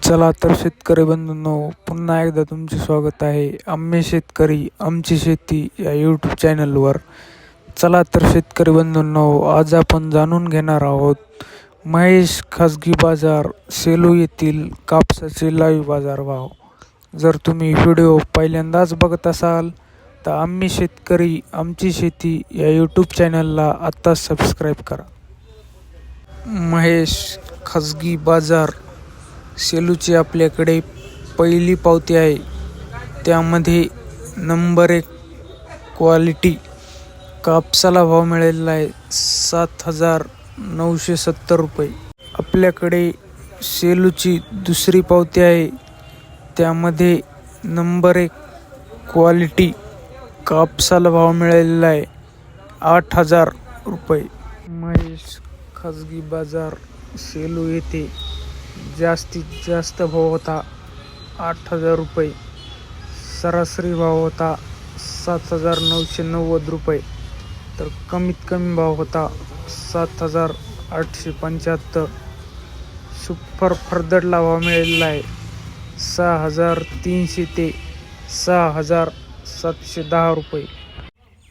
चला तर शेतकरी बंधूंनो, पुन्हा एकदा तुमचे स्वागत आहे आम्ही शेतकरी आमची शेती या यूट्यूब चॅनलवर. चला तर शेतकरी बंधूंनो, आज आपण जाणून घेणार आहोत महेश खाजगी बाजार सेलू येथील कापसाचे लाईव्ह बाजारभाव. जर तुम्ही व्हिडिओ पहिल्यांदाच बघत असाल तर आम्ही शेतकरी आमची शेती या यूट्यूब चॅनलला आत्ताच सबस्क्राईब करा. महेश खाजगी बाजार सेलूची आपल्याकडे पहिली पावती आहे. त्यामध्ये नंबर 1 क्वालिटी कापसाला भाव मिळालेला आहे 7,970 रुपये. आपल्याकडे सेलूची दुसरी पावती आहे. त्यामध्ये नंबर 1 क्वालिटी कापसाला भाव मिळालेला आहे 8,000 रुपये. महेश खाजगी बाजार सेलू येथे जास्तीत जास्त भाव होता 8,000 रुपये. सरासरी भाव होता 7,990 रुपये. तर कमीत कमी भाव होता 7,875. सुपर फरदडला भाव मिळालेला आहे 6,300 ते 6,710 रुपये.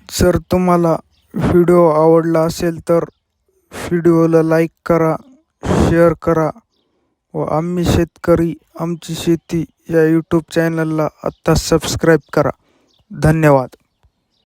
जर तुम्हाला व्हिडिओ आवडला असेल तर व्हिडिओला लाईक करा, शेअर करा व आम्ही शेतकरी आमची शेती या यूट्यूब चॅनलला आत्ता सबस्क्राईब करा. धन्यवाद.